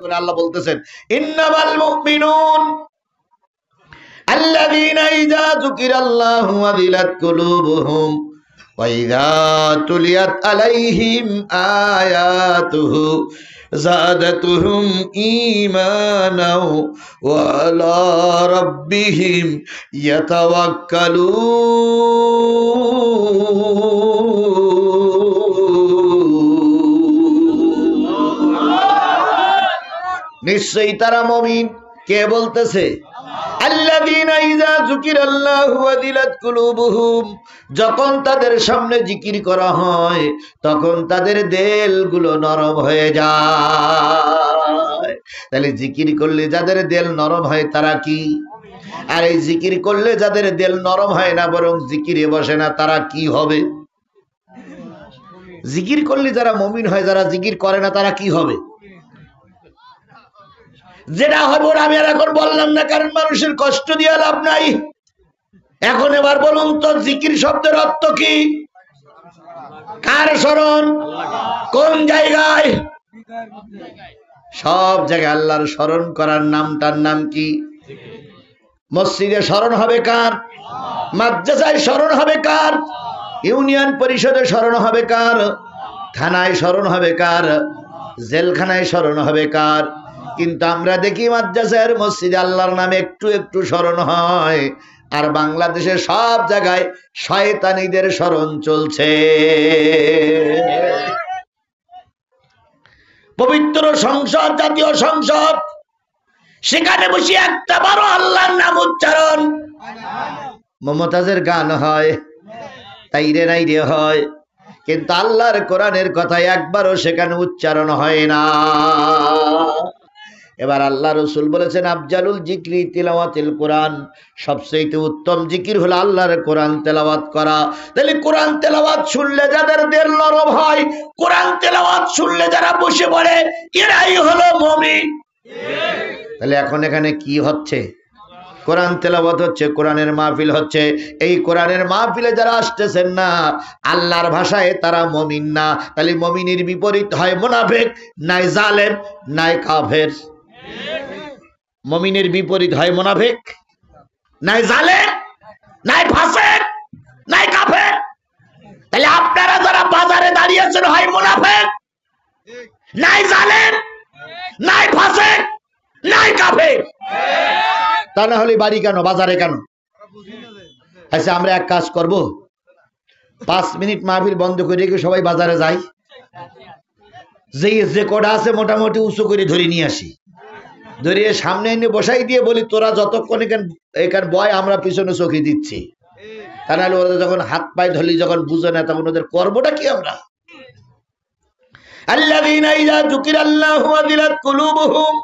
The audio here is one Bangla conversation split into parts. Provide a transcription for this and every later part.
করে আল্লাহ বলতেছেন ইন্নামাল মুমিনুন আল্লাযীনা ইযা যুকিরাল্লাহু ওয়াজিলাত কুলুবুহুম ওয়া ইযা তুলিয়াত আলাইহিম আয়াতুহু যাদাতুহুম ঈমানাও ওয়া আলা রাব্বিহিম ইয়াতাওয়াক্কালুন। নিশ্চয়ই তারা মুমিন। কে বলতেছে? আল্লাযীনা ইযা যুকিরাল্লাহু ওয়াজিলাত কুলুবুহুম, যখন তাদের সামনে জিকির করা হয় তখন তাদের দিলগুলো নরম হয়ে যায়। তাহলে জিকির করলে যাদের দিল নরম হয় তারা কি? আর এই জিকির করলে যাদের দিল নরম হয় না বরং জিকিরে বসে না তারা কি হবে? জিকির করলে যারা মুমিন হয়, যারা জিকির করে না তারা কি হবে? যেটা হবে আমি আর এখন বললাম না, কারণ মানুষের কষ্ট দিয়ে লাভ নাই। এখন এবার বলুন তো, জিকির শব্দের অর্থ কি? কার স্মরণ? কোন জায়গায়? সব জায়গায় আল্লাহর স্মরণ করার নামটার নাম কি? মসজিদে স্মরণ হবে কার? মাদ্রাসায় স্মরণ হবে কার? ইউনিয়ন পরিষদে স্মরণ হবে কার? থানায় স্মরণ হবে কার? জেলখানায় স্মরণ হবে কার? কিন্তু আমরা দেখি মাদ্রাসার মসজিদে আল্লাহর নামে একটু একটু স্মরণ হয়, আর বাংলাদেশের সব জায়গায় শয়তানীদের স্মরণ চলছে। পবিত্র সংসদ, জাতীয় সংসদ, সেখানে বসে একটা বারো আল্লাহর নাম উচ্চারণ। মমতাজের গান হয়, তাইরে নাইরে হয়, কিন্তু আল্লাহর কোরআনের কথা একবারও সেখানে উচ্চারণ হয় না। এবার আল্লাহ রসুল বলেছেন আফজালুল জিকরি তিলাওয়াতিল কোরআন, সবচেয়ে উত্তম জিকির হলো আল্লাহর কোরআন তেলাওয়াত করা। তাহলে কোরআন তেলাওয়াত শুনলে যাদের দিল নরম হয়, কোরআন তেলাওয়াত শুনলে যারা বসে পড়ে, এরাই হলো মুমিন। তাহলে এখন এখানে কি হচ্ছে? কোরআন তেলাওয়াত হচ্ছে, কোরআনের মাহফিল হচ্ছে। এই কোরআনের মাহফিলে যারা আসতেছেন না, আল্লাহর ভাষায় তারা মুমিন না। তাহলে মুমিনের বিপরীত হয় মুনাফিক, নাই জালেম, নাই কাফের। মুমিনের বিপরীত হয় মুনাফিক, নাই জালেম, নাই ফাসিক, নাই কাফের। তাহলে আপনারা যারা বাজারে দাঁড়িয়েছেন হয় মুনাফিক, নাই জালেম, নাই ফাসিক, নাই কাফের। তা না হলে বাড়ি কেন, বাজারে কেন? আচ্ছা, আমরা এক কাজ করব, 5 মিনিট মাহফিল বন্ধ করে রেখে সবাই বাজারে যাই, যে কোটা আছে মোটামুটি উঁচু করে ধরে নিয়ে আসি, ধরিয়ে সামনে এনে বসাই দিয়ে বলি তোরা যতক্ষণ এখান বয়, আমরা পিছনে চোখে দিচ্ছি। তা নাহলে ওরা যখন হাত পায়ে ধরলি, যখন বুঝে না, তখন ওদের করবোটা কি আমরা? আল্লাযীনা ইযা যুকিরাল্লাহু ওয়াজিলাত কুলুবুহুম,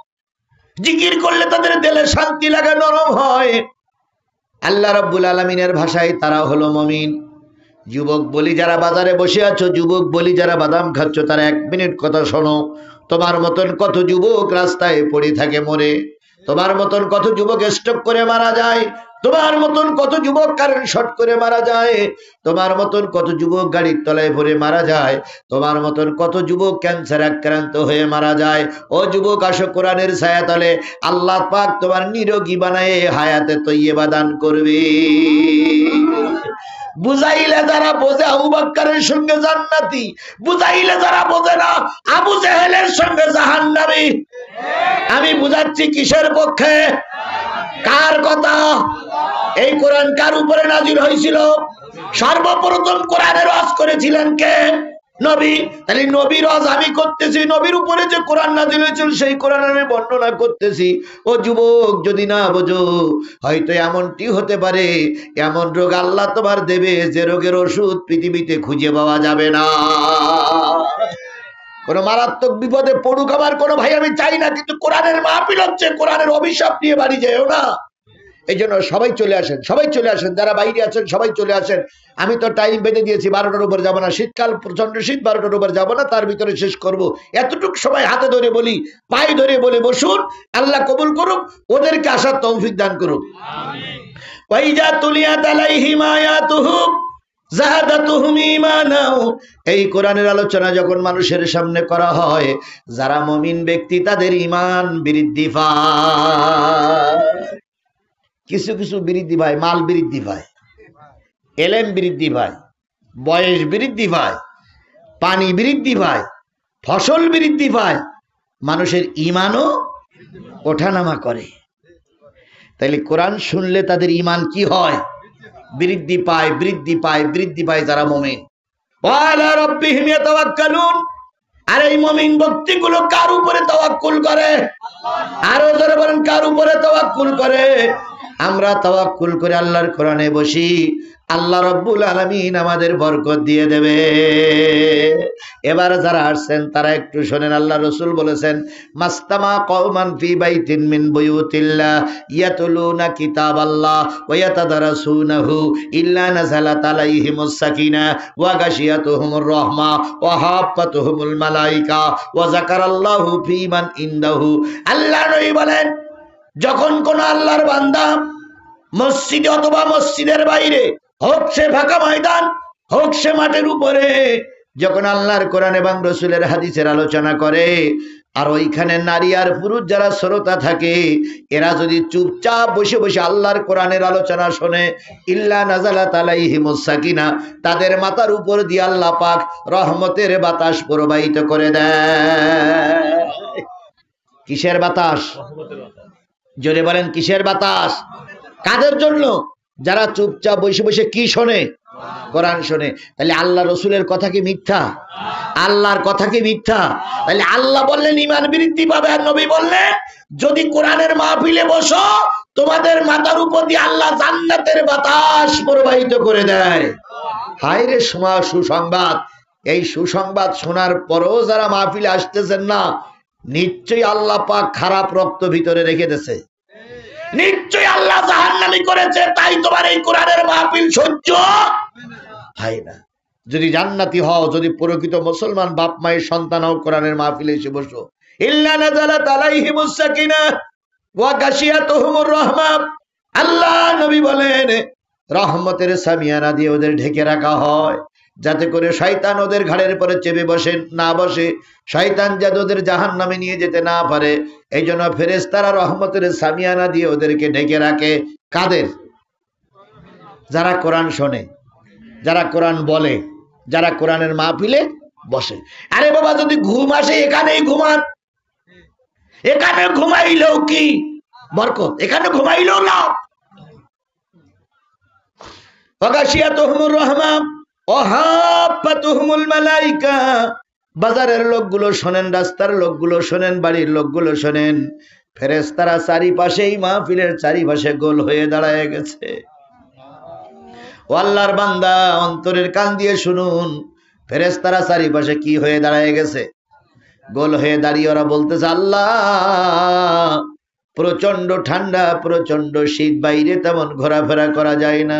জিকির করলে তাদের দিলে শান্তি লাগে, নরম হয়। আল্লাহ রাব্বুল আলামিনের ভাষায় তারা হলো মুমিন। যুবক বলি যারা বাজারে বসে আছো, যুবক বলি যারা বাদাম খাচ্ছ, তারা 1 মিনিট কথা শোনো। তোমার মতন কত যুবক রাস্তায় পড়ে থাকে মরে, তোমার মতন কত যুবক স্ট্রোক করে মারা যায়, তোমার মতন কত যুবক কারেন্ট শর্ট করে মারা যায়, তোমার মতন কত যুবক গাড়ির তলায় পড়ে মারা যায়, তোমার মতন কত যুবক ক্যান্সার আক্রান্ত হয়ে মারা যায়। ও যুবক, আসো কোরআনের ছায়াতলে, আল্লাহ পাক তোমার নিরোগী বানায় হায়াতে তৈয়বা দান করবে। বুঝাইলে যারা বোঝে আবু বকরের সঙ্গে জান্নাতি, বুঝাইলে যারা বোঝে না আবু জেহেলের সঙ্গে জাহান্নামী। আমি বুঝাচ্ছি কিসের পক্ষে, কার কথা? এই কোরআন কার উপরে নাজিল হয়েছিল? সর্বপ্রথম কোরআনের ওয়াজ করেছিলেন কে? নবী। তাহলে নবীর ওয়াজ আমি করতেছি, নবীর উপরে যে কোরআন নাজিল হয়েছিল সেই কোরআন আমি বর্ণনা করতেছি। ও যুবক, যদি না বোঝো, হয়তো এমনটি হতে পারে এমন রোগ আল্লাহ তোমার দেবে যে রোগের ওষুধ পৃথিবীতে খুঁজে পাওয়া যাবে না। কোন মারাত্মক বিপদে পড়ুক আমার কোন ভাই আমি চাই না, কিন্তু কোরআনের মাহফিল হচ্ছে, কোরআনের অভিশাপ নিয়ে বাড়ি যেও না। এই জন্য সবাই চলে আসেন, সবাই চলে আসেন, যারা বাইরে আছেন সবাই চলে আসেন। আমি তো টাইম বেঁধে দিয়েছি, 12টার উপর যাবো না, শীতকাল প্রচন্ড শীত, 12টার উপর যাবো না, তার ভিতরে শেষ করব। এতটুক সময় হাতে ধরে বলি, পায়ে ধরে বলে বসুন, আল্লাহ কবুল করুক, ওদেরকে আসার তৌফিক দান করুক। ওয়াইজা তুলিয়াত আলাইহিম আয়াতুহু যাহাদাতুহুম ঈমানাও। এই কোরআনের আলোচনা যখন মানুষের সামনে করা হয়, যারা মুমিন ব্যক্তি তাদের ঈমান বৃদ্ধি পায়। কিছু কিছু বৃদ্ধি পায়, মাল বৃদ্ধি পায়, এলেম বৃদ্ধি পায়, বয়স বৃদ্ধি পায়, পানি বৃদ্ধি পায়, ফসল বৃদ্ধি পায়, মানুষের ঈমানও ওঠানামা করে। তাইলে কোরআন শুনলে তাদের ঈমান কি হয়? বৃদ্ধি পায়, বৃদ্ধি পায়, বৃদ্ধি পায় যারা মুমিন। ওয়ালা রাব্বিহিম ইয়াতাওয়াক্কালুন। আর এই মুমিন ব্যক্তিগুলো কার উপরে তাওয়াক্কুল করে? আরো জোরে বলেন, কার উপরে তাওয়াক্কুল করে? আমরা তাওয়াক্কুল করে আল্লাহর কোরআনে বসি, আল্লাহ রাব্বুল আলামিন আমাদের বরকত দিয়ে দেবে। এবার যারা আসছেন তারা একটু শোনেন। আল্লাহ রাসূল বলেছেন, মাস্তামা কওমান ফি বাইতিন মিন বুয়ুতিল্লাহ ইয়াতুলুনা কিতাবাল্লাহ ওয়া ইয়াতাদারাসুনাহু ইল্লা নাযালাত আলাইহিমুস সাকিনাহ ওয়া গাশিয়াতুহুমুর রাহমা ওয়া হাফাতুহুমুল মালায়েকা ওয়া যাকারাল্লাহু ফি মান ইনদাহু। আল্লাহ নবী বলেন, যখন কোন আল্লাহর বান্দা মসজিদে অথবা মসজিদের বাইরে, হোক সে ফাঁকা ময়দান, হোক সে মাঠের উপরে, যখন আল্লাহর কোরআন এবং রাসূলের হাদিসের আলোচনা করে, আর ওইখানে নারী আর পুরুষ যারা শ্রোতা থাকে, এরা যদি চুপচাপ বসে বসে আল্লাহর কোরআনের আলোচনা শোনে, ইল্লা নাযালাত আলাইহিমুস সাকিনাহ, তাদের মাথার উপর দিয়ে আল্লাহ পাক রহমতের বাতাস প্রবাহিত করে দেয়। কিসের বাতাস? জোরে বলেন, কিসের বাতাস? কাদের জন্য? যারা চুপচাপ বসে বসে কি শোনে? কোরআন শোনে। তাহলে আল্লাহ রসুলের কথা কি মিথ্যা? আল্লাহর কথা কি মিথ্যা? তাহলে আল্লাহ বললেন ঈমান বৃদ্ধি পাবে, আর নবী বললেন যদি কোরআনের মাহফিলে বসো, তোমাদের মাথার উপর দিয়ে আল্লাহ জান্নাতের বাতাস প্রবাহিত করে দেয়। হায় রে সুসংবাদ! এই সুসংবাদ শোনার পরেও যারা মাহফিলে আসতেছেন না, নিশ্চয়ই আল্লাহ পাক খারাপ রক্ত ভিতরে রেখে দিয়েছে, নিশ্চয়ই আল্লাহ জাহান্নামী করেছে, তাই তোমার এই কোরআনের মাহফিল সহ্য হয় না। যদি জান্নাতি হও, যদি প্রকৃত মুসলমান বাপ মায়ের সন্তান হও, কোরআনের মাহফিলে এসে বসো। ইল্লা নাযালাত আলাইহিমুস সাকিনাহ ওয়া গাশিয়াতুহুমুর রাহমা। আল্লাহ নবী বলেন, রহমতের সামিয়ানা দিয়ে ওদের ঢেকে রাখা হয়, যাতে করে শয়তান ওদের ঘাড়ের পরে চেপে বসে, শয়তান যাতে ওদের জাহান্নামে নিয়ে যেতে না পারে। এই জন্য ফেরেশতারা রহমতের সামিয়ানা দিয়ে ওদেরকে ঢেকে রাখে। কাদের? যারা কোরআন শোনে, যারা কোরআন বলে, যারা কোরআনের মাহফিলে বসে। আরে বাবা, যদি ঘুম আসে এখানেই ঘুমান, এখানে ঘুমাইলেও কি বরকত, এখানে ঘুমাইলেও লাভ। ওয়াগাশিয়াতুহুমুর রাহমা ওয়া হাফাতুহুমুল মালায়েকা। বাজারের লোকগুলো শোনেন, রাস্তার লোকগুলো শোনেন, বাড়ির লোকগুলো শোনেন, ফেরেশতারা চারিপাশেই মাহফিলের চারিপাশে গোল হয়ে দাঁড়ায় গেছে। ও আল্লাহর বান্দা, অন্তরের কান দিয়ে শুনুন, ফেরেশতারা চারিপাশে কি হয়ে দাঁড়ায় গেছে? গোল হয়ে দাঁড়িয়ে ওরা বলতেছে, আল্লাহ প্রচন্ড ঠান্ডা, প্রচন্ড শীত, বাইরে তেমন ঘোরাফেরা করা যায় না,